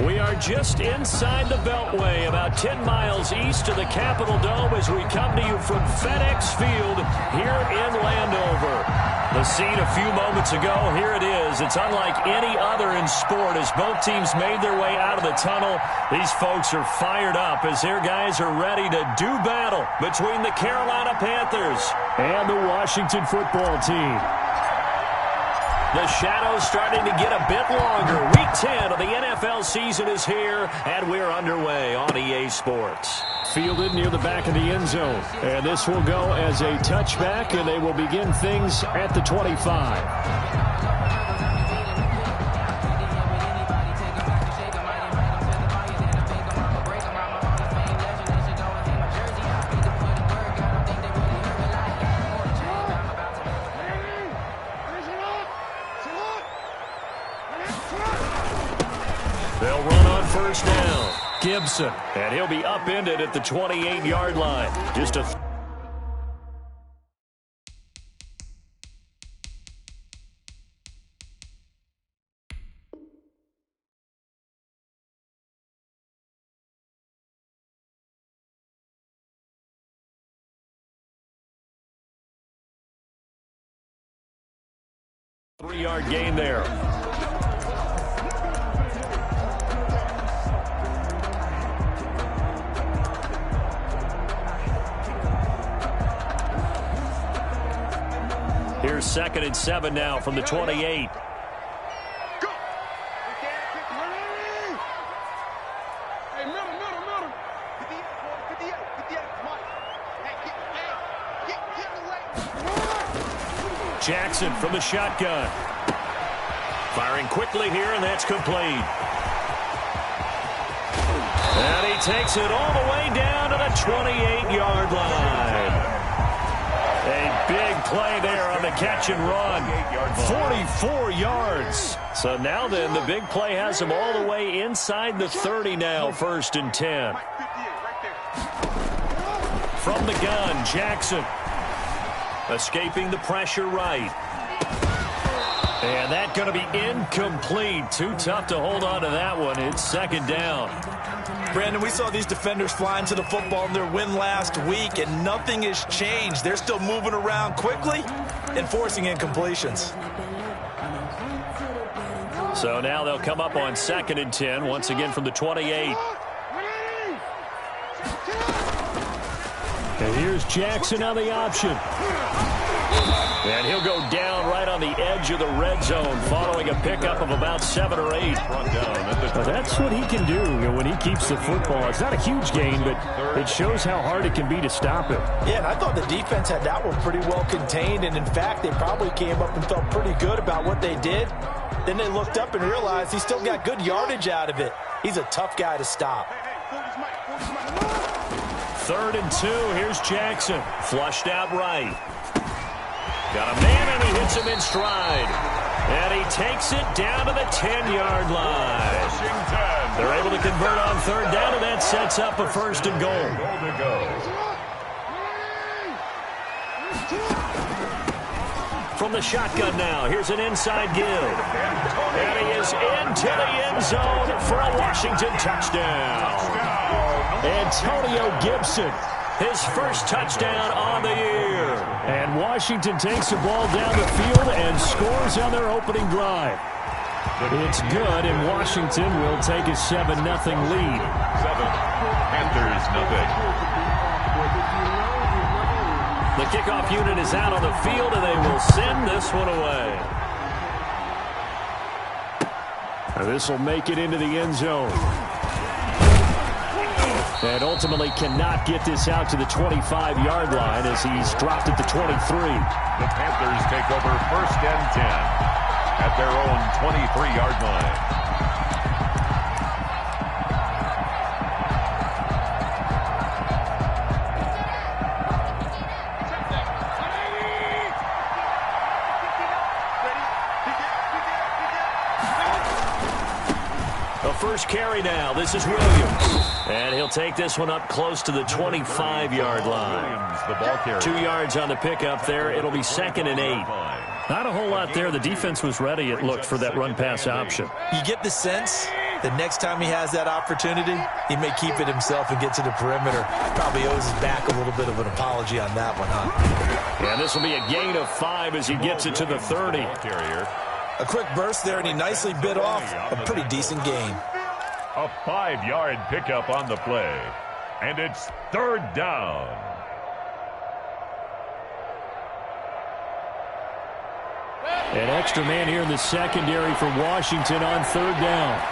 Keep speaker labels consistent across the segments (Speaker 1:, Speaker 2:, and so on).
Speaker 1: We are just inside the Beltway, about 10 miles east of the Capitol Dome as we come to you from FedEx Field here in Landover. The scene a few moments ago, here it is. It's unlike any other in sport as both teams made their way out of the tunnel. These folks are fired up as their guys are ready to do battle between the Carolina Panthers and the Washington football team. The shadows starting to get a bit longer. Week 10 of the NFL season is here, and we're underway on EA Sports.
Speaker 2: Fielded near the back of the end zone. And this will go as a touchback, and they will begin things at the 25.
Speaker 1: They'll run on first down. Gibson, and he'll be upended at the 28-yard line. Just a 3-yard gain there. Here's 2nd and 7 now from the 28. Jackson from the shotgun. Firing quickly here, and that's complete. And he takes it all the way down to the 28-yard line. A big play there on the catch and run. 44 yards. So now then, the big play has him all the way inside the 30 now, 1st and 10. From the gun, Jackson. Escaping the pressure right. And that going to be incomplete. Too tough to hold on to that one. It's 2nd down.
Speaker 3: Brandon, we saw these defenders flying to the football in their win last week, and nothing has changed. They're still moving around quickly and forcing incompletions.
Speaker 1: So now they'll come up on 2nd and 10, once again from the 28.
Speaker 2: And here's Jackson on the option.
Speaker 1: And he'll go down right on the edge of the red zone following a pickup of about 7 or 8.
Speaker 2: Well, that's what he can do when he keeps the football. It's not a huge gain, but it shows how hard it can be to stop him.
Speaker 3: Yeah, and I thought the defense had that one pretty well contained, and in fact, they probably came up and felt pretty good about what they did. Then they looked up and realized he still got good yardage out of it. He's a tough guy to stop.
Speaker 1: 3rd and 2. Here's Jackson. Flushed out right. Got a man, and he hits him in stride. And he takes it down to the 10-yard line. They're able to convert on 3rd down, and that sets up a 1st and goal. From the shotgun now, here's an inside give. And he is into the end zone for a Washington touchdown.
Speaker 2: Antonio Gibson.
Speaker 1: His first touchdown on the year.
Speaker 2: And Washington takes the ball down the field and scores on their opening drive. It's good, and Washington will take a 7-0 lead.
Speaker 4: 7, Panthers nothing.
Speaker 1: The kickoff unit is out on the field, and they will send this one away.
Speaker 2: And this will make it into the end zone. And ultimately cannot get this out to the 25-yard line as he's dropped at the 23.
Speaker 4: The Panthers take over 1st and 10 at their own 23-yard line.
Speaker 1: The first carry now. This is Williams. And he'll take this one up close to the 25-yard line. 2 yards on the pickup there. It'll be 2nd and 8.
Speaker 2: Not a whole lot there. The defense was ready, it looked, for that run-pass option.
Speaker 3: You get the sense The next time he has that opportunity, he may keep it himself and get to the perimeter. Probably owes his back a little bit of an apology on that one, huh?
Speaker 1: And this will be a gain of 5 as he gets it to the 30.
Speaker 3: A quick burst there, and he nicely bit off a pretty decent gain.
Speaker 4: A 5-yard pickup on the play. And it's 3rd down.
Speaker 2: An extra man here in the secondary for Washington on 3rd down.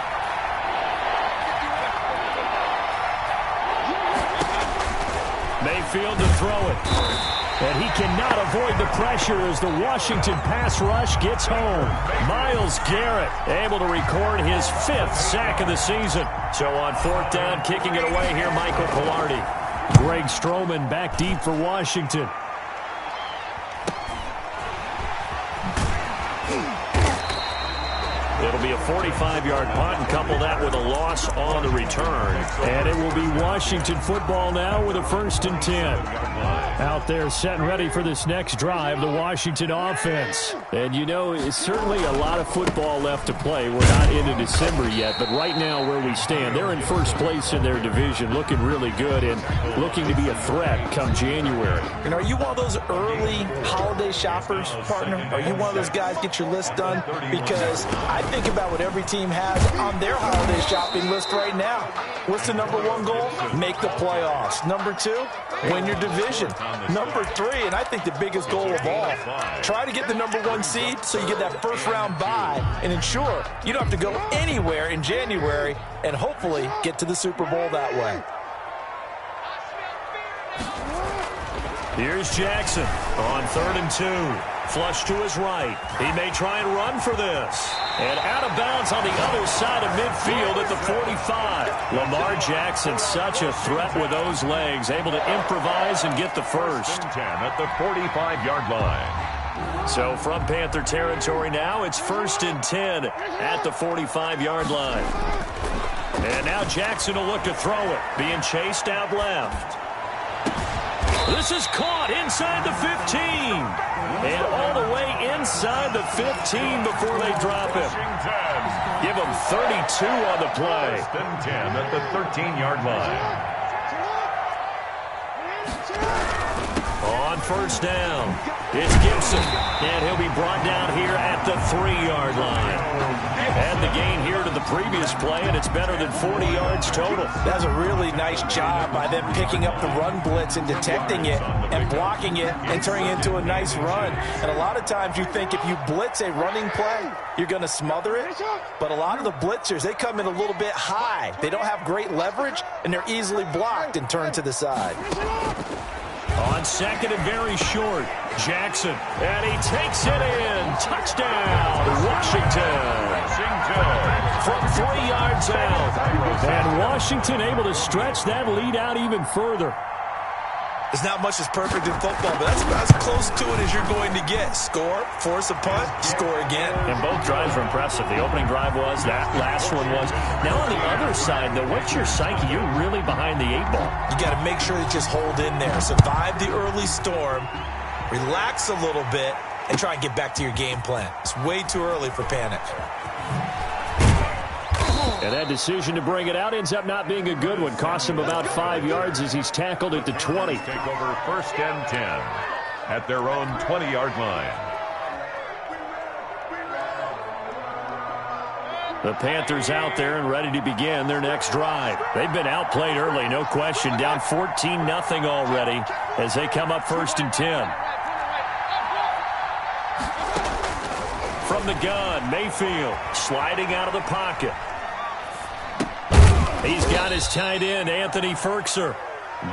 Speaker 2: Mayfield to throw it. And he cannot avoid the pressure as the Washington pass rush gets home. Myles Garrett able to record his 5th sack of the season. So on 4th down, kicking it away here, Michael Pilardi. Greg Stroman back deep for Washington. It'll be a 45-yard punt and couple that with a loss on the return. And it will be Washington football now with a 1st and 10. Out there set and ready for this next drive, the Washington offense. And you know, it's certainly a lot of football left to play. We're not into December yet, but right now where we stand, they're in 1st place in their division, looking really good and looking to be a threat come January.
Speaker 3: And are you one of those early holiday shoppers, partner? Are you one of those guys get your list done? Because I think about what every team has on their holiday shopping list right now. What's the #1 goal? Make the playoffs. #2, win your division. #3, and I think the biggest goal of all, try to get the #1 seed so you get that 1st round bye and ensure you don't have to go anywhere in January and hopefully get to the Super Bowl that way.
Speaker 1: Here's Jackson on 3rd and 2. Flush to his right. He may try and run for this. And out of bounds on the other side of midfield at the 45. Lamar Jackson, such a threat with those legs, able to improvise and get the 1st.
Speaker 4: 10 at the 45-yard line.
Speaker 1: So from Panther territory now, it's 1st and 10 at the 45-yard line. And now Jackson will look to throw it, being chased out left. This is caught inside the 15. And all the way inside the 15 before they drop him. Give him 32 on the play.
Speaker 4: 1st and 10 at the 13-yard line.
Speaker 1: On 1st down, it's Gibson. And he'll be brought down here at the 3-yard line. Add the gain here to the previous play, and it's better than 40 yards total.
Speaker 3: That's a really nice job by them picking up the run blitz and detecting it and blocking it and turning it into a nice run. And a lot of times you think if you blitz a running play, you're going to smother it. But a lot of the blitzers, they come in a little bit high. They don't have great leverage, and they're easily blocked and turned to the side.
Speaker 1: On 2nd and very short, Jackson, and he takes it in. Touchdown, Washington. From 3 yards out.
Speaker 2: And Washington able to stretch that lead out even further.
Speaker 3: There's not much that's perfect in football, but that's about as close to it as you're going to get. Score, force a punt, score again.
Speaker 1: And both drives were impressive. The opening drive was, that last one was. Now on the other side, though, what's your psyche? You're really behind the 8 ball.
Speaker 3: You got to make sure you just hold in there. Survive the early storm, relax a little bit, and try and get back to your game plan. It's way too early for panic.
Speaker 2: And that decision to bring it out ends up not being a good one. Costs him about 5 yards as he's tackled at the 20.
Speaker 4: Take over 1st and 10 at their own 20-yard line.
Speaker 1: The Panthers out there and ready to begin their next drive. They've been outplayed early, no question. Down 14-0 already as they come up 1st and 10. From the gun, Mayfield sliding out of the pocket. He's got his tight end, Anthony Ferkser.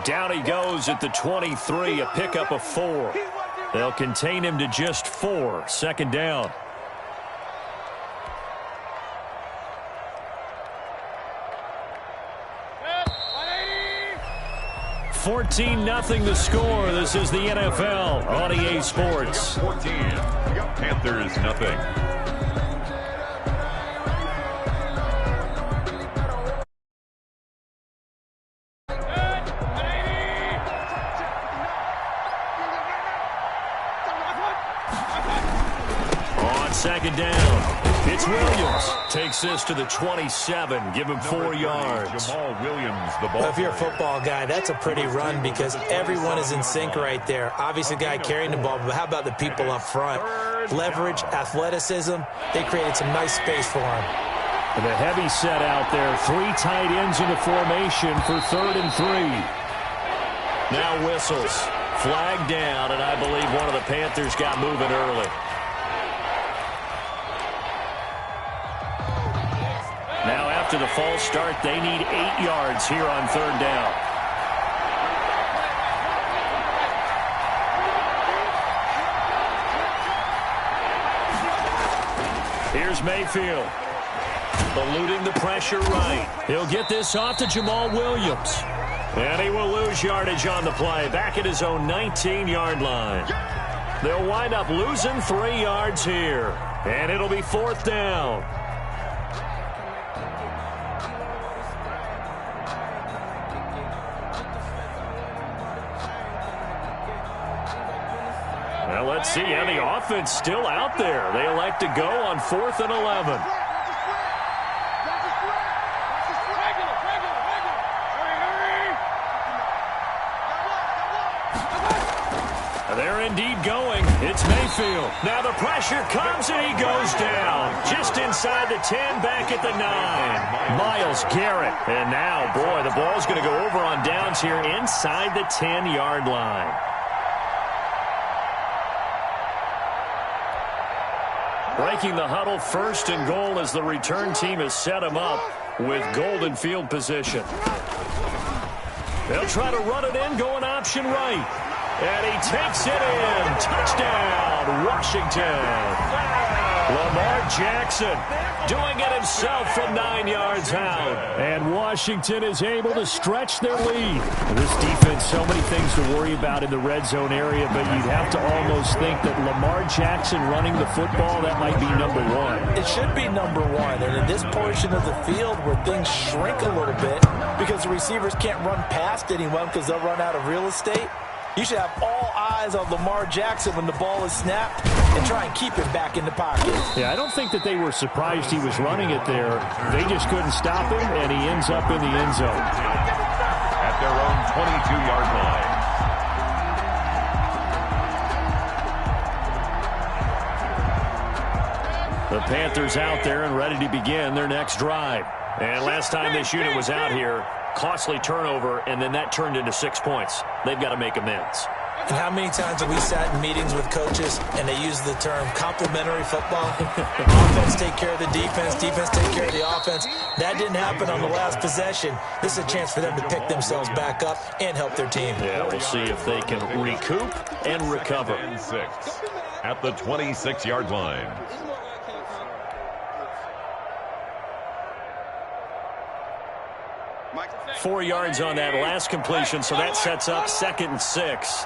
Speaker 1: Down he goes at the 23, a pickup of 4. They'll contain him to just 4. 2nd down. 14-0 the score. This is the NFL on EA Sports.
Speaker 4: 14. Panthers nothing.
Speaker 1: On 2nd down.
Speaker 2: It's Williams. Takes this to the 27. Give him 4 yards.
Speaker 4: Jamal Williams, the ball.
Speaker 3: Well, if you're a football guy, that's a pretty run because everyone is in sync right there. Obviously, the guy carrying the ball, but how about the people up front? Leverage, athleticism. They created some nice space for him.
Speaker 2: The heavy set out there. 3 tight ends in the formation for 3rd and 3.
Speaker 1: Now whistles. Flag down, and I believe one of the Panthers got moving early. Now after the false start, they need 8 yards here on 3rd down. Here's Mayfield. Eluding the pressure right. He'll get this off to Jamal Williams. And he will lose yardage on the play. Back at his own 19-yard line. They'll wind up losing 3 yards here. And it'll be 4th down. Well, let's see. And the offense still out there. They elect to go on 4th and 11. They're indeed going. It's Mayfield. Now the pressure comes and he goes down. Just inside the 10, back at the 9. Myles Garrett. And now, boy, the ball's going to go over on downs here inside the 10-yard line. Breaking the huddle, 1st and goal as the return team has set him up with golden field position. They'll try to run it in, going option right. And he takes it in. Touchdown, Washington. Lamar Jackson doing it himself from 9 yards out.
Speaker 2: And Washington is able to stretch their lead. This defense, so many things to worry about in the red zone area, but you'd have to almost think that Lamar Jackson running the football, that might be number 1.
Speaker 3: It should be number 1. And in this portion of the field where things shrink a little bit because the receivers can't run past anyone because they'll run out of real estate, you should have all eyes on Lamar Jackson when the ball is snapped and try and keep him back in the pocket.
Speaker 2: Yeah, I don't think that they were surprised he was running it there. They just couldn't stop him, and he ends up in the end zone.
Speaker 4: At their own 22-yard line.
Speaker 1: The Panthers out there and ready to begin their next drive. And last time this unit was out here, costly turnover, and then that turned into 6 points. They've got to make amends.
Speaker 3: And how many times have we sat in meetings with coaches and they use the term complementary football? Offense take care of the defense, defense take care of the offense. That didn't happen on the last possession. This is a chance for them to pick themselves back up and help their team.
Speaker 1: Yeah, we'll see if they can recoup and recover.
Speaker 4: 6 at the 26-yard line.
Speaker 1: Four yards on that last completion, so that sets up 2nd and 6.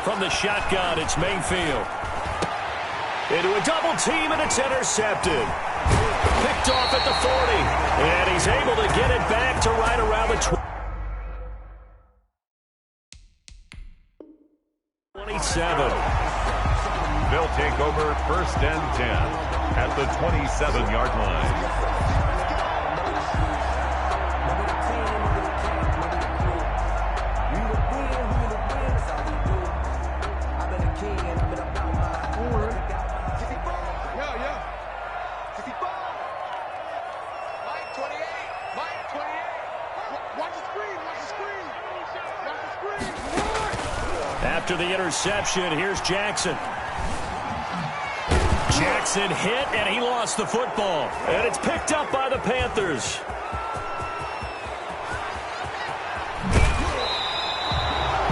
Speaker 1: From the shotgun, it's Mayfield. Into a double team, and it's intercepted. Picked off at the 40, and he's able to get it back to right around the 27.
Speaker 4: They'll take over 1st and 10. At the 27-yard line.
Speaker 1: After the interception, here's Jackson. Jackson hit, and he lost the football. And it's picked up by the Panthers.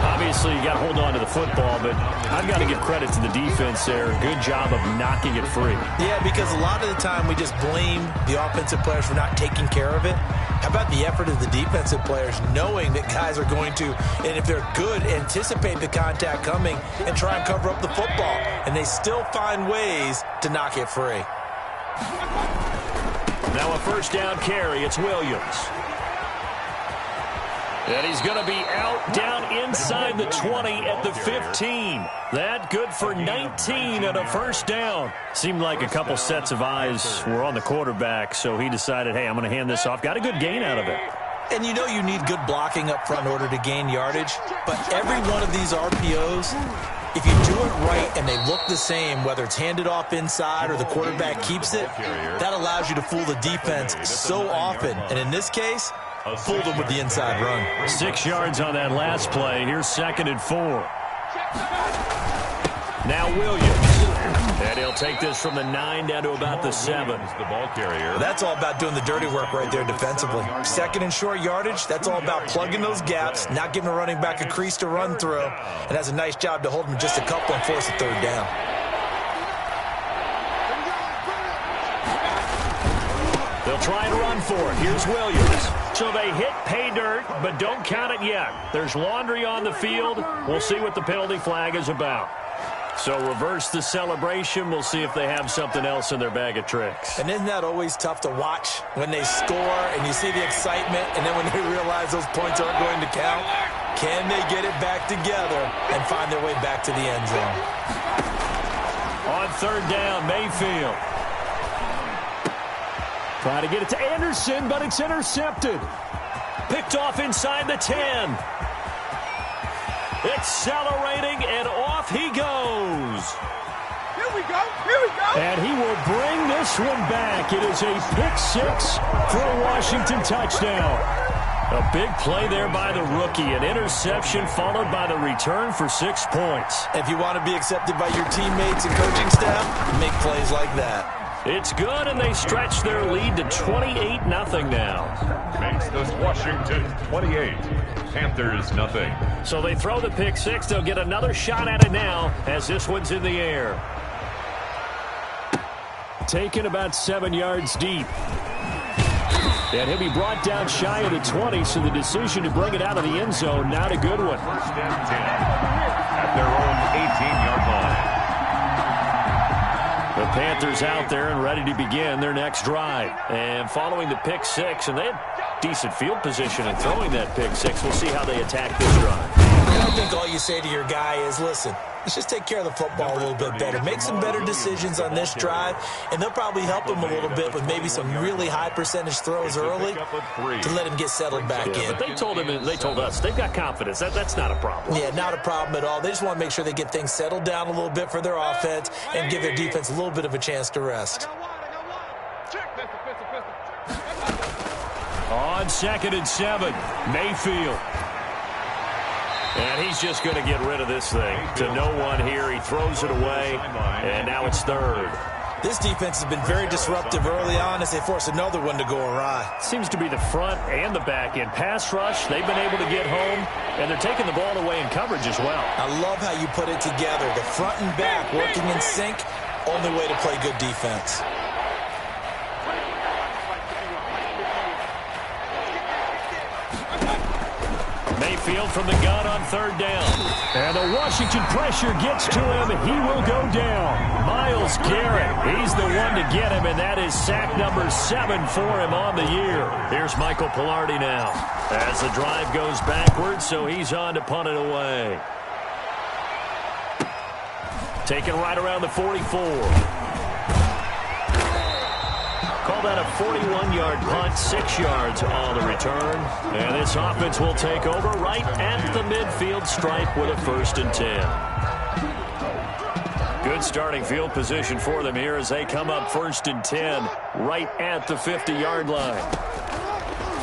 Speaker 1: Obviously, you got to hold on to the football, but I've got to give credit to the defense there. Good job of knocking it free.
Speaker 3: Yeah, because a lot of the time we just blame the offensive players for not taking care of it. How about the effort of the defensive players knowing that guys are going to, and if they're good, anticipate the contact coming and try and cover up the football. And they still find ways to knock it free.
Speaker 1: Now a 1st down carry. It's Williams. And he's going to be out down inside the 20 at the 15. That good for 19 and a first down. Seemed like a couple sets of eyes were on the quarterback, so he decided, hey, I'm going to hand this off. Got a good gain out of it.
Speaker 3: And you know you need good blocking up front in order to gain yardage, but every one of these RPOs, if you do it right and they look the same, whether it's handed off inside or the quarterback keeps it, that allows you to fool the defense so often. And in this case, fooled them with the inside run.
Speaker 1: 6 yards on that last play. Here's 2nd and 4. Now Williams. And he'll take this from the 9 down to about the 7.
Speaker 4: The ball carrier.
Speaker 3: That's all about doing the dirty work right there defensively. 2nd and short yardage, that's all about plugging those gaps, not giving a running back a crease to run through, and has a nice job to hold him just a couple and force a 3rd down.
Speaker 1: They'll try and run for it. Here's Williams. So they hit pay dirt, but don't count it yet. There's laundry on the field. We'll see what the penalty flag is about. So reverse the celebration. We'll see if they have something else in their bag of tricks.
Speaker 3: And isn't that always tough to watch when they score and you see the excitement, and then when they realize those points aren't going to count? Can they get it back together and find their way back to the end zone?
Speaker 1: On 3rd down, Mayfield.
Speaker 2: Trying to get it to Anderson, but it's intercepted.
Speaker 1: Picked off inside the 10. Accelerating, and off he goes.
Speaker 5: Here we go. Here we go.
Speaker 2: And he will bring this one back. It is a pick 6 for a Washington touchdown.
Speaker 1: A big play there by the rookie. An interception followed by the return for 6 points.
Speaker 3: If you want to be accepted by your teammates and coaching staff, make plays like that.
Speaker 1: It's good, and they stretch their lead to 28-0 now.
Speaker 4: Makes this Washington 28. Panthers nothing.
Speaker 1: So they throw the pick 6. They'll get another shot at it now as this one's in the air.
Speaker 2: Taken about 7 yards deep. And he'll be brought down shy of the 20, so the decision to bring it out of the end zone, not a good one.
Speaker 4: 1st and 10 at their own 18-yard line.
Speaker 1: The Panthers out there and ready to begin their next drive. And following the pick 6, and they had decent field position in throwing that pick 6. We'll see how they attack this drive.
Speaker 3: I think all you say to your guy is, listen, let's just take care of the football a little bit better. Make some better decisions on this drive, and they'll probably help him a little bit with maybe some really high percentage throws early to let him get settled back in.
Speaker 1: But they told us they've got confidence. That's not a problem.
Speaker 3: Yeah, not a problem at all. They just want to make sure they get things settled down a little bit for their offense and give their defense a little bit of a chance to rest.
Speaker 1: On 2nd and 7, Mayfield. And he's just going to get rid of this thing to no one here. He throws it away, and now it's 3rd.
Speaker 3: This defense has been very disruptive early on as they force another one to go awry.
Speaker 1: Seems to be the front and the back end. Pass rush, they've been able to get home, and they're taking the ball away in coverage as well.
Speaker 3: I love how you put it together. The front and back working in sync, only way to play good defense.
Speaker 1: Mayfield from the gun on 3rd down.
Speaker 2: And the Washington pressure gets to him. He will go down.
Speaker 1: Myles Garrett, he's the one to get him, and that is sack number 7 for him on the year. Here's Michael Pilardi now as the drive goes backwards, so he's on to punt it away. Taken right around the 44. Call that a 41-yard punt, 6 yards on the return. And this offense will take over right at the midfield stripe with a 1st and 10. Good starting field position for them here as they come up 1st and 10 right at the 50-yard line.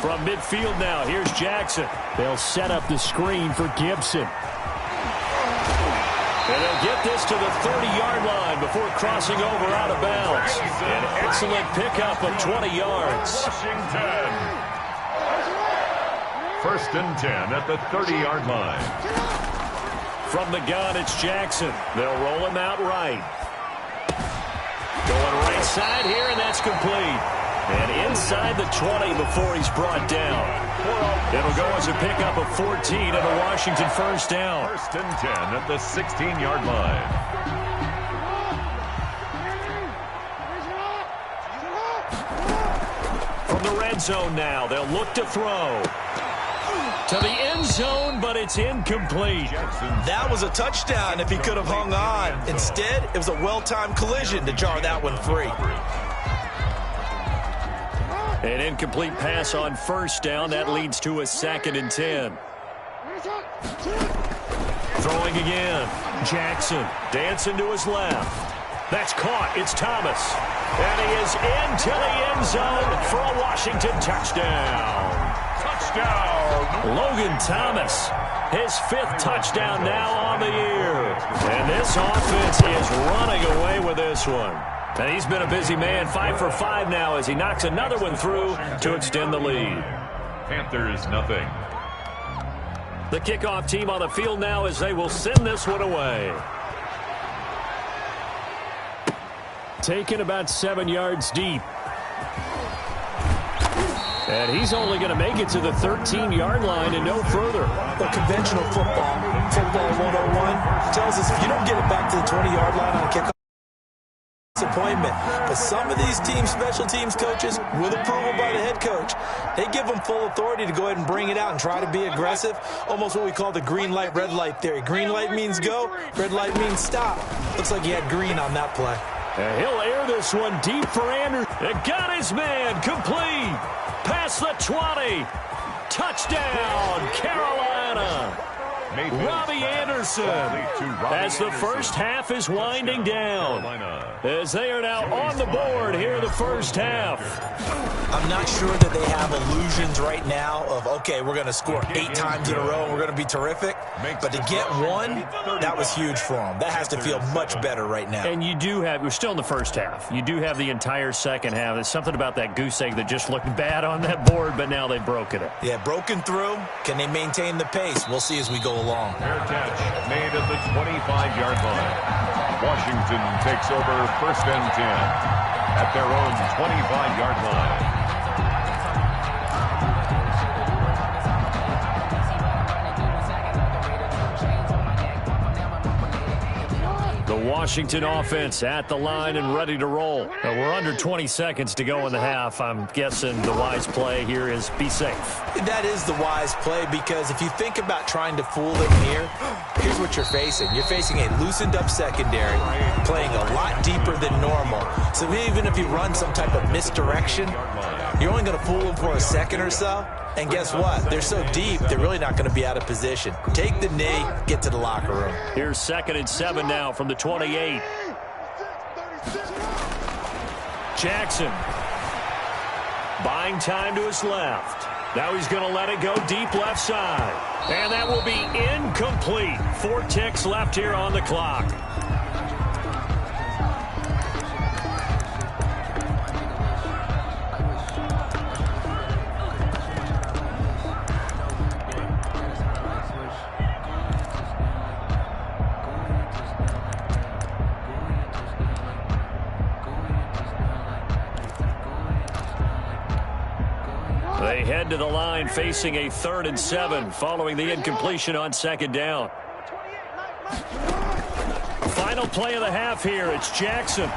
Speaker 1: From midfield now, here's Jackson.
Speaker 2: They'll set up the screen for Gibson.
Speaker 1: And they'll get this to the 30-yard line before crossing over out of bounds. An excellent pickup of 20 yards.
Speaker 4: Washington. 1st and 10 at the 30-yard line.
Speaker 1: From the gun, it's Jackson. They'll roll him out right. Going right side here, and that's complete. And inside the 20 before he's brought down. It'll go as a pickup of 14 and a Washington 1st down.
Speaker 4: 1st and 10 at the 16-yard line.
Speaker 1: From the red zone now, they'll look to throw.
Speaker 2: To the end zone, but it's incomplete.
Speaker 3: That was a touchdown if he could have hung on. Instead, it was a well-timed collision to jar that one free.
Speaker 2: An incomplete pass on first down. That leads to a 2nd and 10. Throwing again. Jackson dancing to his left. That's caught. It's Thomas. And he is into the end zone for a Washington touchdown. Touchdown. Logan Thomas, his 5th touchdown now on the year. And this offense is running away with this one. And he's been a busy man, 5 for 5 now as he knocks another one through to extend the lead.
Speaker 4: Panthers nothing.
Speaker 2: The kickoff team on the field now as they will send this one away. Taken about 7 yards deep. And he's only going to make it to the 13-yard line and no further.
Speaker 3: Well, conventional football 101, tells us if you don't get it back to the 20-yard line on a kickoff, disappointment. But some of these special teams coaches, with approval by the head coach, they give them full authority to go ahead and bring it out and try to be aggressive. Almost what we call the green light, red light theory. Green light means go, red light means stop. Looks like he had green on that play.
Speaker 2: And he'll air this one deep for Anderson. It got his man complete. Past the 20. Touchdown, Carolina. Robbie Anderson, as the first half is winding down, as they are now on the board here in the first half.
Speaker 3: I'm not sure that they have illusions right now of, okay, we're going to score 8 times in a row and we're going to be terrific. But to get one, that was huge for them. That has to feel much better right now.
Speaker 2: And you do have, we're still in the first half. You do have the entire second half. There's something about that goose egg that just looked bad on that board, but now they've broken it.
Speaker 3: Yeah, broken through. Can they maintain the pace? We'll see as we go along.
Speaker 4: Fair catch made at the 25-yard line. Washington takes over 1st and 10 at their own 25-yard line.
Speaker 2: The Washington offense at the line and ready to roll. We're under 20 seconds to go in the half. I'm guessing the wise play here is be safe.
Speaker 3: That is the wise play, because if you think about trying to fool them here, here's what you're facing. You're facing a loosened up secondary, playing a lot deeper than normal. So even if you run some type of misdirection, you're only going to fool them for a second or so. And guess what? They're so deep, they're really not going to be out of position. Take the knee, get to the locker room.
Speaker 2: Here's 2nd and 7 now from the 28. Jackson buying time to his left. Now he's going to let it go deep left side. And that will be incomplete. 4 ticks left here on the clock. They head to the line facing a 3rd and 7 following the incompletion on 2nd down. Final play of the half here. It's Jackson.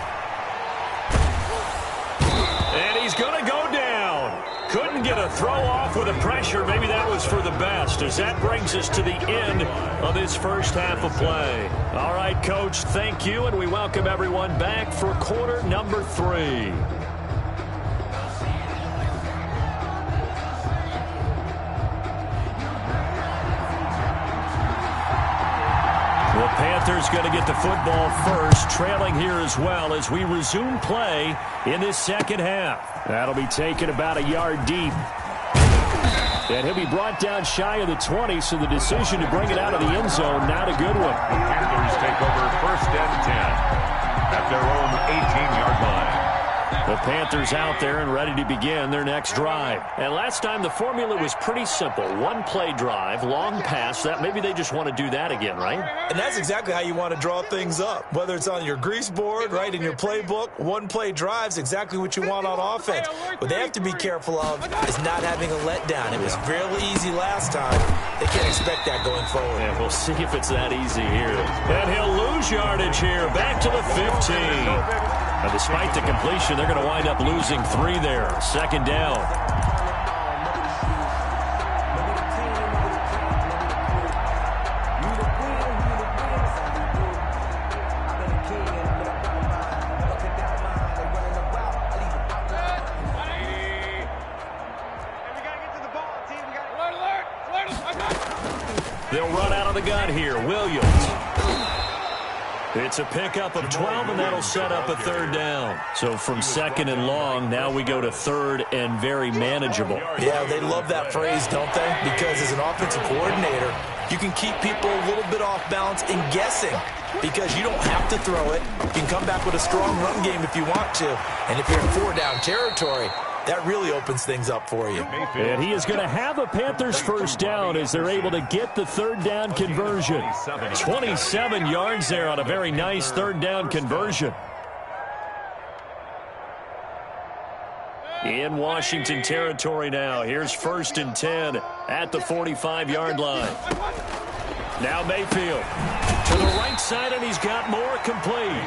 Speaker 2: And he's going to go down. Couldn't get a throw off with the pressure. Maybe that was for the best, as that brings us to the end of this first half of play. All right, Coach, thank you, and we welcome everyone back for quarter number 3. The Panthers going to get the football first, trailing here as well as we resume play in this second half. That'll be taken about a yard deep. And he'll be brought down shy of the 20, so the decision to bring it out of the end zone, not a good one.
Speaker 4: The Panthers take over 1st and 10 at their own 18-yard line.
Speaker 2: The Panthers out there and ready to begin their next drive. And last time the formula was pretty simple. 1-play drive, long pass. That maybe they just want to do that again, right?
Speaker 3: And that's exactly how you want to draw things up. Whether it's on your grease board, right, in your playbook, 1-play drive's exactly what you want on offense. What they have to be careful of is not having a letdown. It was fairly easy last time. They can't expect that going forward.
Speaker 2: And we'll see if it's that easy here. And he'll lose yardage here, back to the 15. Now, despite the completion, they're going to wind up losing 3 there. 2nd down.
Speaker 1: They'll run out of the gun here. Williams. It's a pickup of 12, and that'll set up a third down. So from second and long, now we go to third and very manageable.
Speaker 3: Yeah, they love that phrase, don't they? Because as an offensive coordinator, you can keep people a little bit off balance and guessing because you don't have to throw it. You can come back with a strong run game if you want to. And if you're in four-down territory, that really opens things up for you.
Speaker 2: And he is going to have a Panthers first down as they're able to get the third down conversion. 27 yards there on a very nice third down conversion. In Washington territory now. Here's 1st and 10 at the 45-yard line. Now Mayfield to the right side, and he's got more complete.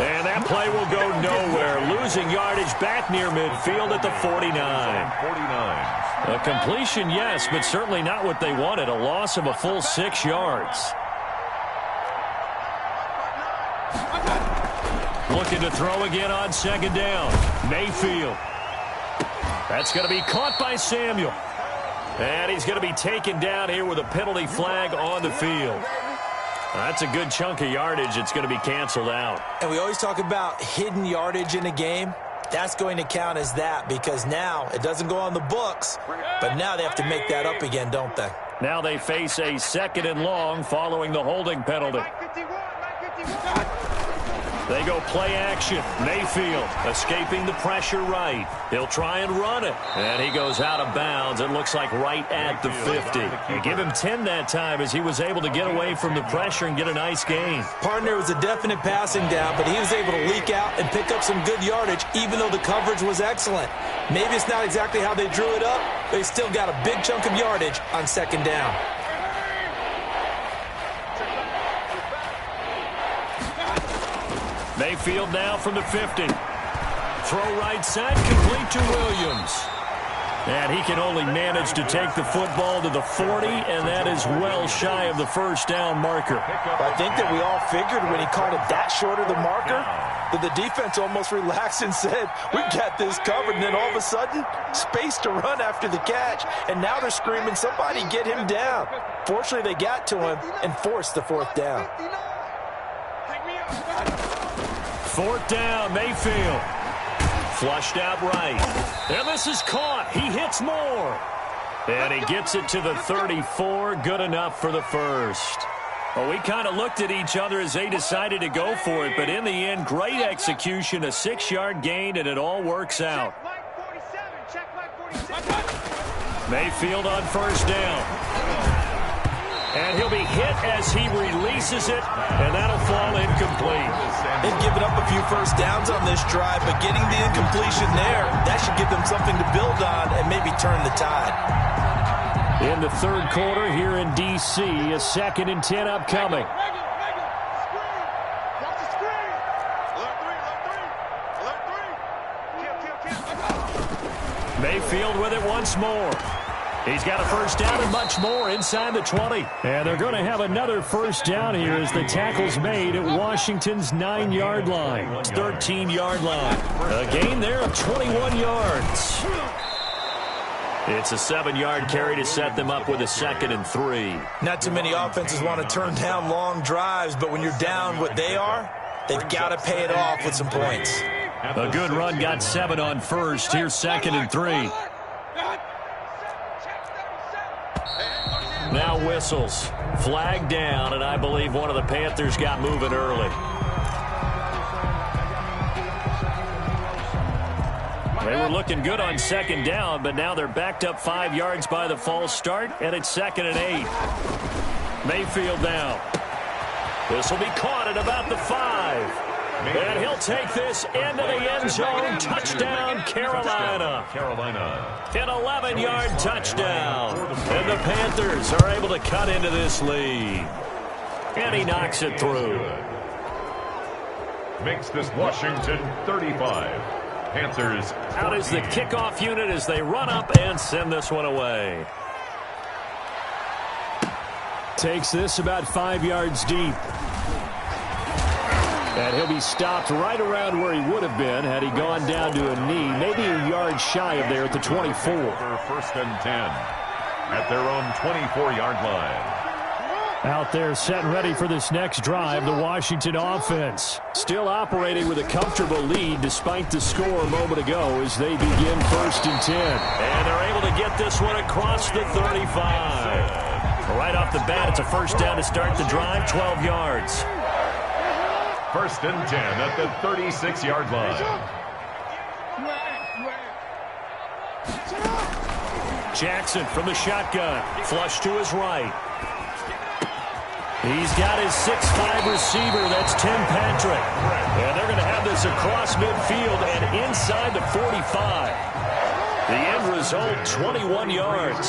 Speaker 2: And that play will go nowhere. Losing yardage back near midfield at the 49. A completion, yes, but certainly not what they wanted. A loss of a full 6 yards. Looking to throw again on second down. Mayfield. That's going to be caught by Samuel. And he's going to be taken down here with a penalty flag on the field. That's a good chunk of yardage. It's going to be canceled out.
Speaker 3: And we always talk about hidden yardage in a game. That's going to count as that because now it doesn't go on the books, but now they have to make that up again, don't they?
Speaker 2: Now they face a second and long following the holding penalty. They go play action. Mayfield escaping the pressure right. He'll try and run it. And he goes out of bounds. It looks like right at the 50. You give him 10 that time as he was able to get away from the pressure and get a nice gain.
Speaker 3: Partner was a definite passing down, but he was able to leak out and pick up some good yardage even though the coverage was excellent. Maybe it's not exactly how they drew it up, but he still got a big chunk of yardage on second down.
Speaker 2: Mayfield now from the 50. Throw right side, complete to Williams. And he can only manage to take the football to the 40, and that is well shy of the first down marker.
Speaker 3: I think that we all figured when he caught it that short of the marker that the defense almost relaxed and said, we've got this covered. And then all of a sudden, space to run after the catch. And now they're screaming, somebody get him down. Fortunately, they got to him and forced the fourth down.
Speaker 2: Fourth down, Mayfield. Flushed out right. And this is caught. He hits more. And he gets it to the 34. Good enough for the first. Well, we kind of looked at each other as they decided to go for it. But in the end, great execution, a 6-yard gain, and it all works out. Mayfield on first down. And he'll be hit as he releases it, and that'll fall incomplete.
Speaker 3: They've given up a few first downs on this drive, but getting the incompletion there, that should give them something to build on and maybe turn the tide.
Speaker 2: In the third quarter here in D.C., a 2nd and 10 upcoming. Mayfield with it once more. He's got a first down and much more inside the 20. And they're going to have another first down here as the tackle's made at Washington's 9-yard line. 13-yard line. A gain there of 21 yards. It's a 7-yard carry to set them up with a 2nd and 3.
Speaker 3: Not too many offenses want to turn down long drives, but when you're down what they are, they've got to pay it off with some points.
Speaker 2: A good run got 7 on first. Here's 2nd and 3. Now whistles. Flag down, and I believe one of the Panthers got moving early. They were looking good on second down, but now they're backed up 5 yards by the false start, and it's 2nd and 8. Mayfield now. This will be caught at about the 5. And he'll take this into the end zone. Touchdown, Carolina. An 11-yard touchdown. And the Panthers are able to cut into this lead. And he knocks it through.
Speaker 4: Makes this Washington 35. Panthers
Speaker 2: out is the kickoff unit as they run up and send this one away. Takes this about 5 yards deep. And he'll be stopped right around where he would have been had he gone down to a knee, maybe a yard shy of there at the 24.
Speaker 4: 1st and 10 at their own 24-yard line.
Speaker 2: Out there set and ready for this next drive, the Washington offense. Still operating with a comfortable lead despite the score a moment ago as they begin 1st and 10.
Speaker 1: And they're able to get this one across the 35. Right off the bat, it's a first down to start the drive, 12 yards.
Speaker 4: 1st and 10 at the 36-yard line.
Speaker 1: Jackson from the shotgun. Flush to his right. He's got his 6'5 receiver. That's Tim Patrick. And they're going to have this across midfield and inside the 45. The end result, 21 yards.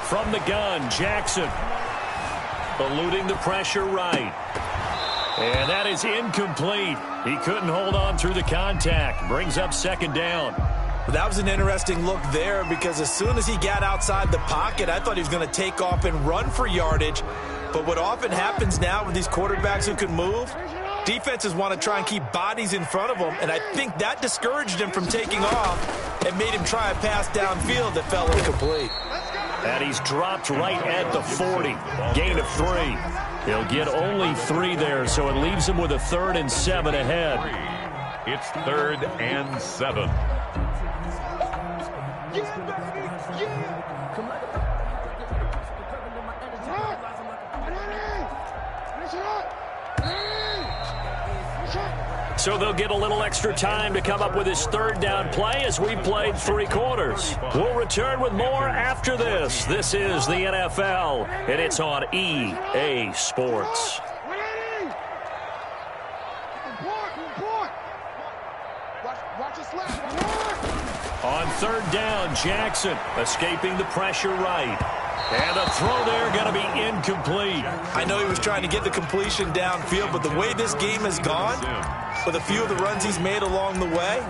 Speaker 1: From the gun, Jackson. Eluding the pressure right. And that is incomplete. He couldn't hold on through the contact. Brings up 2nd down.
Speaker 3: That was an interesting look there because as soon as he got outside the pocket, I thought he was going to take off and run for yardage. But what often happens now with these quarterbacks who can move, defenses want to try and keep bodies in front of them, and I think that discouraged him from taking off and made him try a pass downfield that fell incomplete.
Speaker 1: And he's dropped right at the 40. Gain of 3. He'll get only 3 there, so it leaves him with a 3rd and 7 ahead.
Speaker 4: It's 3rd and 7.
Speaker 1: So they'll get a little extra time to come up with his 3rd down play as we played 3 quarters. We'll return with more after this. This is the NFL, and it's on EA Sports. On 3rd down, Jackson escaping the pressure right. And the throw there going to be incomplete.
Speaker 3: I know he was trying to get the completion downfield, but the way this game has gone, with a few of the runs he's made along the way,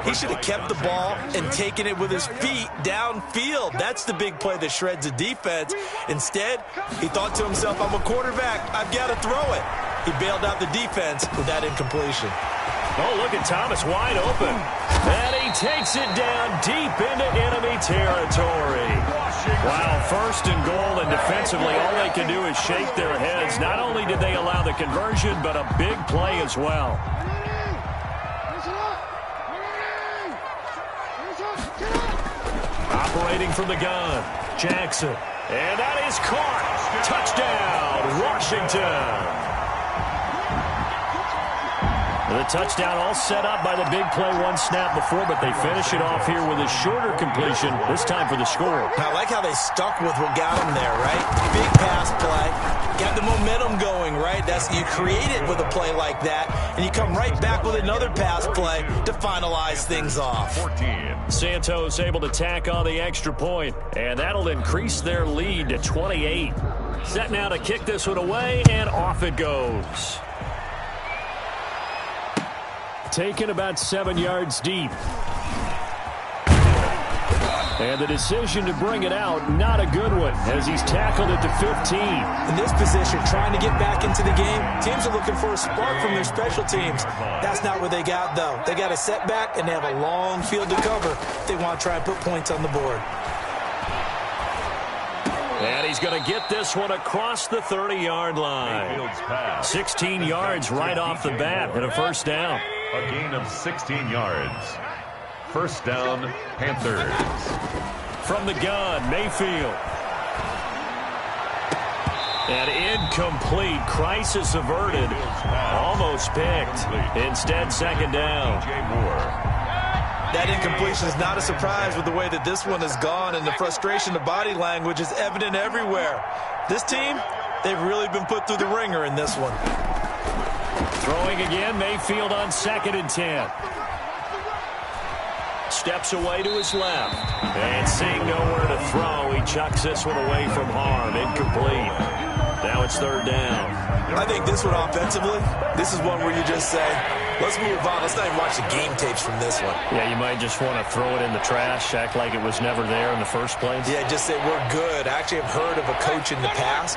Speaker 3: he should have kept the ball and taken it with his feet downfield. That's the big play that shreds a defense. Instead, he thought to himself, I'm a quarterback. I've got to throw it. He bailed out the defense with that incompletion.
Speaker 1: Oh, look at Thomas wide open. And he takes it down deep into enemy territory. Wow, 1st and goal, and defensively all they can do is shake their heads. Not only did they allow the conversion, but a big play as well. Operating from the gun, Jackson. And that is caught. Touchdown, Washington. The touchdown all set up by the big play one snap before, but they finish it off here with a shorter completion, this time for the score.
Speaker 3: I like how they stuck with what got them there, right? Big pass play. Got the momentum going, right? You create it with a play like that, and you come right back with another pass play to finalize things off.
Speaker 4: 14.
Speaker 1: Santos able to tack on the extra point, and that'll increase their lead to 28. Set now to kick this one away, and off it goes.
Speaker 2: Taken about 7 yards deep. And the decision to bring it out, not a good one, as he's tackled at the 15.
Speaker 3: In this position, trying to get back into the game, teams are looking for a spark from their special teams. That's not what they got, though. They got a setback, and they have a long field to cover. They want to try and put points on the board.
Speaker 1: And he's going to get this one across the 30-yard line. 16 yards right off the bat and a 1st down.
Speaker 4: A gain of 16 yards. 1st down, Panthers.
Speaker 1: From the gun, Mayfield. And incomplete. Crisis averted. Almost picked. Instead, 2nd down.
Speaker 3: That incompletion is not a surprise with the way that this one has gone, and the frustration of body language is evident everywhere. This team, they've really been put through the ringer in this one.
Speaker 1: Throwing again, Mayfield on 2nd and 10. Steps away to his left. And seeing nowhere to throw, he chucks this one away from harm. Incomplete. Now it's 3rd down.
Speaker 3: I think this one offensively, this is one where you just say, let's move on. Let's not even watch the game tapes from this one.
Speaker 1: Yeah, you might just want to throw it in the trash, act like it was never there in the first place.
Speaker 3: Yeah, just say we're good. I actually have heard of a coach in the past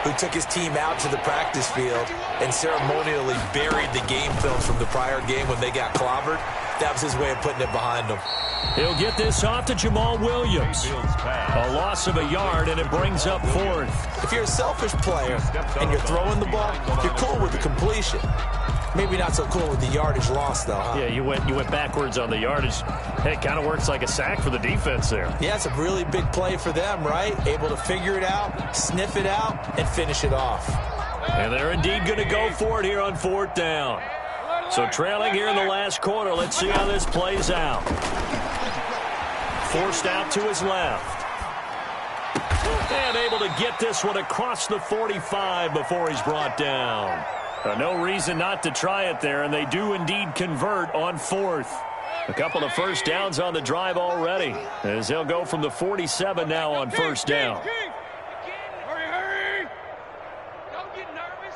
Speaker 3: who took his team out to the practice field and ceremonially buried the game films from the prior game when they got clobbered. That was his way of putting it behind him.
Speaker 2: He'll get this off to Jamal Williams. A loss of a yard, and it brings up 4th.
Speaker 3: If you're a selfish player and you're throwing the ball, you're cool with the completion. Maybe not so cool with the yardage loss, though, huh?
Speaker 2: Yeah, you went backwards on the yardage. Hey, it kind of works like a sack for the defense there.
Speaker 3: Yeah, it's a really big play for them, right? Able to figure it out, sniff it out, and finish it off.
Speaker 2: And they're indeed going to go for it here on 4th down. So trailing here in the last quarter. Let's see how this plays out. Forced out to his left. And able to get this one across the 45 before he's brought down. No reason not to try it there, and they do indeed convert on 4th. A couple of first downs on the drive already, as they'll go from the 47 now on 1st down.
Speaker 5: Hurry! Don't get nervous.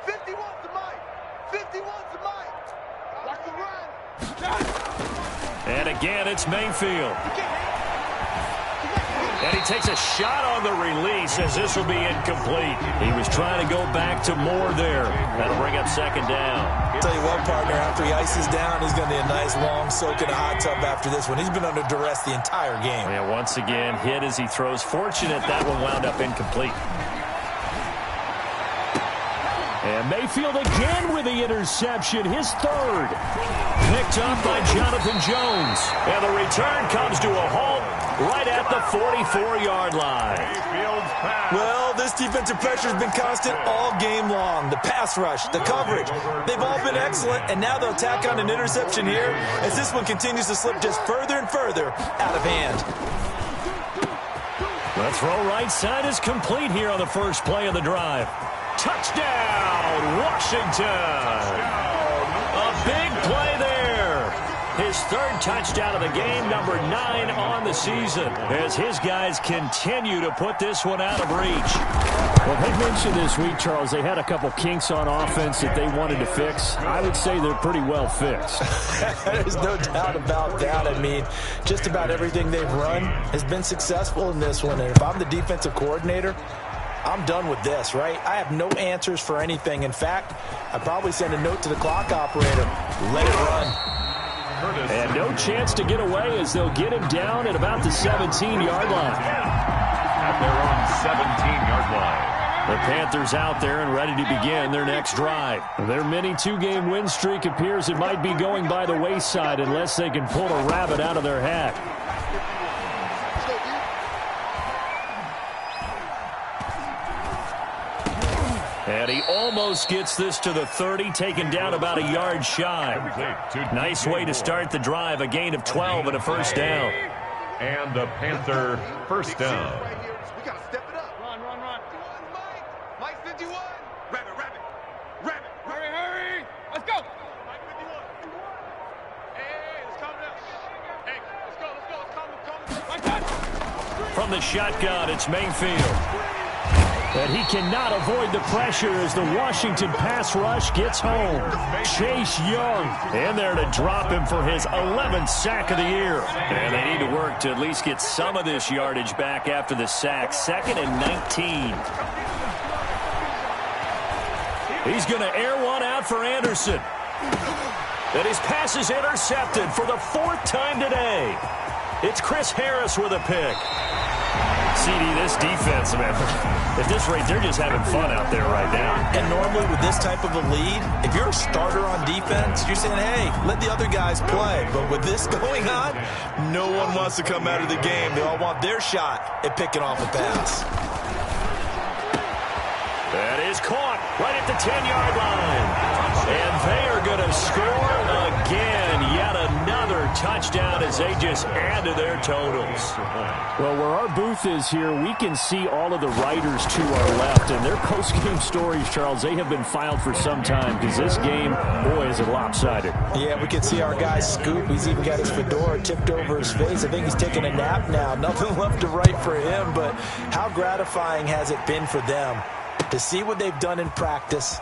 Speaker 5: 51's the mic. 51's the mic. Watch the run.
Speaker 2: And again, it's Mayfield. And he takes a shot on the release as this will be incomplete. He was trying to go back to Moore there. That'll bring up 2nd down.
Speaker 3: I'll tell you what, partner, after he ices down, he's going to be a nice long soak in a hot tub after this one. He's been under duress the entire game.
Speaker 2: Yeah, once again, hit as he throws. Fortunate that one wound up incomplete. And Mayfield again with the interception, his 3rd. Picked up by Jonathan Jones. And the return comes to a halt right at the 44-yard line.
Speaker 3: Well, this defensive pressure has been constant all game long. The pass rush, the coverage, they've all been excellent, and now they'll tack on an interception here as this one continues to slip just further and further out of hand.
Speaker 2: The throw right side is complete here on the first play of the drive. Touchdown, Washington. A big play there. His 3rd touchdown of the game, number 9 on the season, as his guys continue to put this one out of reach. Well, they mentioned this week, Charles, they had a couple kinks on offense that they wanted to fix. I would say they're pretty well fixed.
Speaker 3: There's no doubt about that. I mean, just about everything they've run has been successful in this one. And if I'm the defensive coordinator, I'm done with this, right? I have no answers for anything. In fact, I'd probably send a note to the clock operator. Let it run.
Speaker 2: And no chance to get away as they'll get him down at about the 17-yard line.
Speaker 4: At their own 17-yard line.
Speaker 2: The Panthers out there and ready to begin their next drive. Their mini 2-game win streak appears it might be going by the wayside unless they can pull a rabbit out of their hat. And he almost gets this to the 30, taken down about a yard shy. Nice way to start the drive, a gain of 12 and a first down.
Speaker 4: And the Panther first down.
Speaker 5: We got to step it up. Run. Mike 51. Rabbit. Hurry. Let's go. Mike 51. Hey, let's calm down. Hey, let's go.
Speaker 2: From the shotgun, it's Mayfield. But he cannot avoid the pressure as the Washington pass rush gets home. Chase Young in there to drop him for his 11th sack of the year. And they need to work to at least get some of this yardage back after the sack. 2nd and 19. He's going to air one out for Anderson. And his pass is intercepted for the 4th time today. It's Chris Harris with a pick. CD, this defense, man, at this rate, they're just having fun out there right now.
Speaker 3: And normally with this type of a lead, if you're a starter on defense, you're saying, hey, let the other guys play. But with this going on, no one wants to come out of the game. They all want their shot at picking off a pass.
Speaker 2: That is caught right at the 10-yard line. And they are going to score again. Yet another touchdown as they just add to their totals. Well, where our booth is here, we can see all of the writers to our left. And their post-game stories, Charles, they have been filed for some time because this game, boy, is it lopsided.
Speaker 3: Yeah, we can see our guy Scoop. He's even got his fedora tipped over his face. I think he's taking a nap now. Nothing left to write for him, but how gratifying has it been for them to see what they've done in practice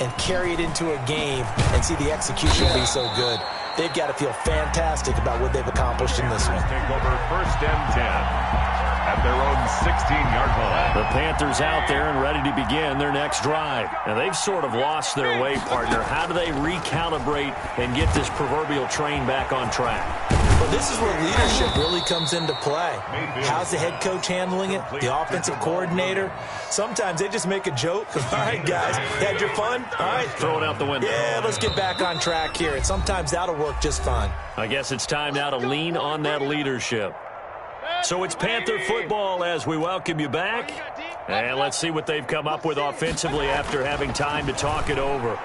Speaker 3: and carry it into a game and see the execution be so good. They've got to feel fantastic about what they've accomplished in this one.
Speaker 4: Take over 1st and 10 at their own 16-yard line.
Speaker 2: The Panthers out there and ready to begin their next drive. Now, they've sort of lost their way, partner. How do they recalibrate and get this proverbial train back on track?
Speaker 3: Well, this is where leadership really comes into play. How's the head coach handling it? The offensive coordinator? Sometimes they just make a joke. All right, guys, had your fun? All right.
Speaker 2: Throw it out the window.
Speaker 3: Yeah, let's get back on track here. And sometimes that'll work just fine.
Speaker 2: I guess it's time now to lean on that leadership. So it's Panther football as we welcome you back. And let's see what they've come up with offensively after having time to talk it over.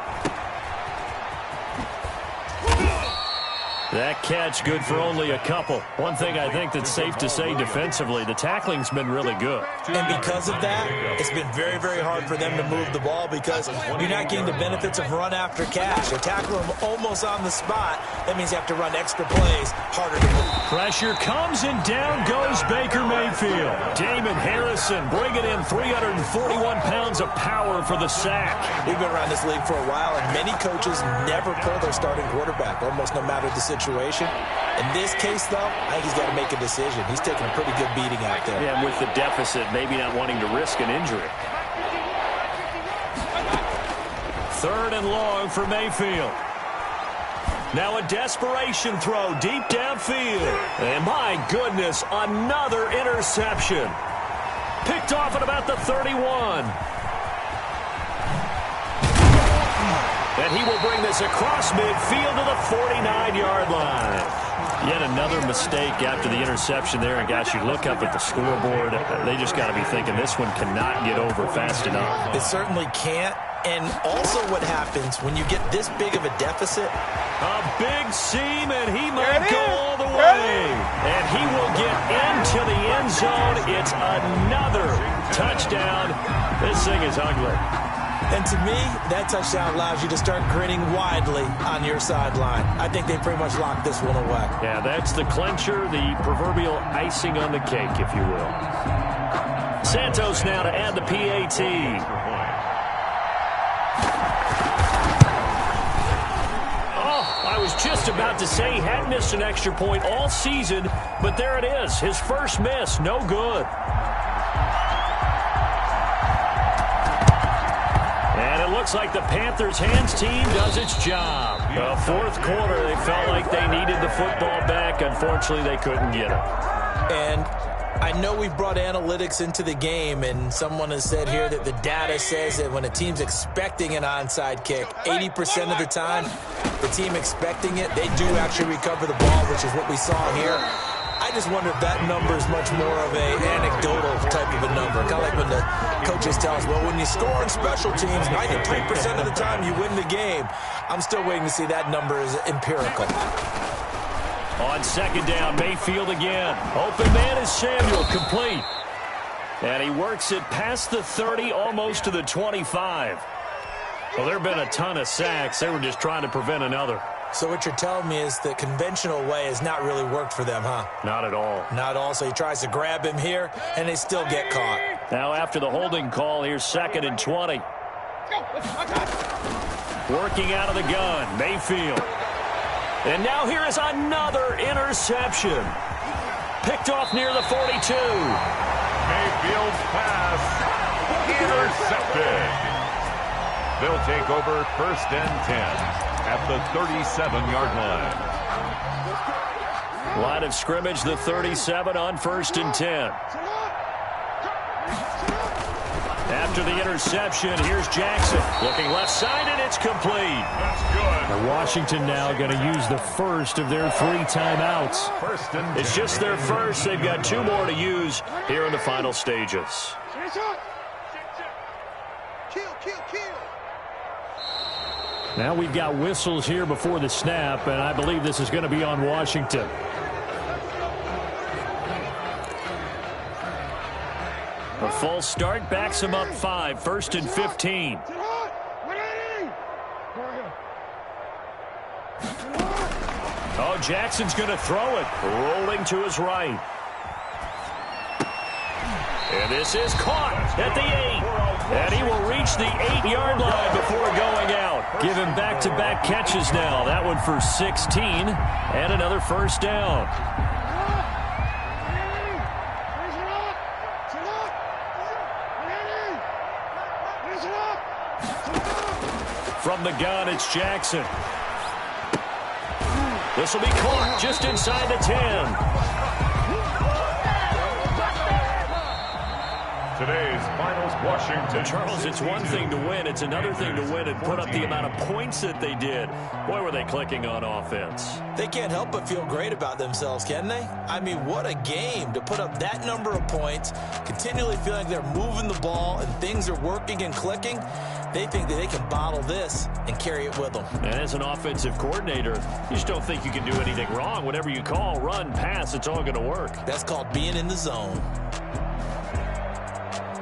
Speaker 2: That catch good for only a couple. One thing I think that's safe to say defensively, the tackling's been really good.
Speaker 3: And because of that, it's been very, very hard for them to move the ball because you're not getting the benefits of run after catch. They tackle them almost on the spot. That means you have to run extra plays, harder to move.
Speaker 2: Pressure comes and down goes Baker Mayfield. Damon Harrison bringing in 341 pounds of power for the sack.
Speaker 3: We've been around this league for a while, and many coaches never pull their starting quarterback, almost no matter the situation. In this case, though, I think he's got to make a decision. He's taking a pretty good beating out there.
Speaker 2: Yeah, and with the deficit, maybe not wanting to risk an injury. 3rd and long for Mayfield. Now a desperation throw deep downfield. And my goodness, another interception. Picked off at about the 31. And he will bring this across midfield to the 49-yard line. Yet another mistake after the interception there. And, guys, you look up at the scoreboard, they just got to be thinking this one cannot get over fast enough.
Speaker 3: It certainly can't. And also what happens when you get this big of a deficit.
Speaker 2: A big seam, and he might go all the way. And he will get into the end zone. It's another touchdown. This thing is ugly.
Speaker 3: And to me, that touchdown allows you to start grinning widely on your sideline. I think they pretty much locked this one away.
Speaker 2: Yeah, that's the clincher, the proverbial icing on the cake, if you will. Santos now to add the PAT. I was just about to say he hadn't missed an extra point all season, but there it is. His first miss, no good. And it looks like the Panthers' hands team does its job. The 4th quarter, they felt like they needed the football back. Unfortunately, they couldn't get it.
Speaker 3: And I know we've brought analytics into the game, and someone has said here that the data says that when a team's expecting an onside kick, 80% of the time, the team expecting it, they do actually recover the ball, which is what we saw here. I just wonder if that number is much more of an anecdotal type of a number. Kind of like when the coaches tell us, well, when you score on special teams, 93% of the time you win the game. I'm still waiting to see that number is empirical.
Speaker 2: On 2nd down, Mayfield again. Open man is Samuel, complete. And he works it past the 30, almost to the 25. Well, there have been a ton of sacks. They were just trying to prevent another.
Speaker 3: So what you're telling me is the conventional way has not really worked for them, huh?
Speaker 2: Not at all.
Speaker 3: Not at all. So he tries to grab him here, and they still get caught.
Speaker 2: Now after the holding call, here's 2nd and 20. Working out of the gun, Mayfield. And now here is another interception. Picked off near the 42.
Speaker 4: Mayfield's pass intercepted. They'll take over 1st and 10 at the 37-yard line.
Speaker 2: Line of scrimmage, the 37 on 1st and 10. After the interception, here's Jackson. Looking left side, and it's complete.
Speaker 4: That's good.
Speaker 2: Now Washington now going to use the first of their 3 timeouts.
Speaker 4: 1st and 10.
Speaker 2: It's just their first. They've got 2 more to use here in the final stages. Now we've got whistles here before the snap, and I believe this is going to be on Washington. A false start backs him up 5, 1st and 15. Oh, Jackson's going to throw it, rolling to his right. And this is caught at the 8. And he will reach the 8-yard line before going out. Give him back-to-back catches now. That one for 16 and another 1st down. From the gun, it's Jackson. This will be caught just inside the 10.
Speaker 4: Today's finals, Washington.
Speaker 2: Charles, it's one thing to win. It's another thing to win and put up the amount of points that they did. Boy, were they clicking on offense.
Speaker 3: They can't help but feel great about themselves, can they? I mean, what a game to put up that number of points, continually feeling like they're moving the ball and things are working and clicking. They think that they can bottle this and carry it with them.
Speaker 2: And as an offensive coordinator, you just don't think you can do anything wrong. Whatever you call, run, pass, it's all going to work.
Speaker 3: That's called being in the zone.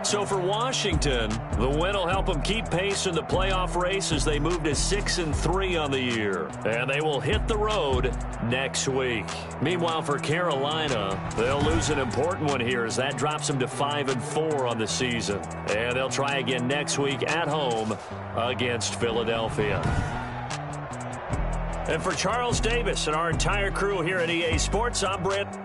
Speaker 2: So for Washington, the win will help them keep pace in the playoff race as they move to 6-3 on the year. And they will hit the road next week. Meanwhile, for Carolina, they'll lose an important one here as that drops them to 5-4 on the season. And they'll try again next week at home against Philadelphia. And for Charles Davis and our entire crew here at EA Sports, I'm Brent.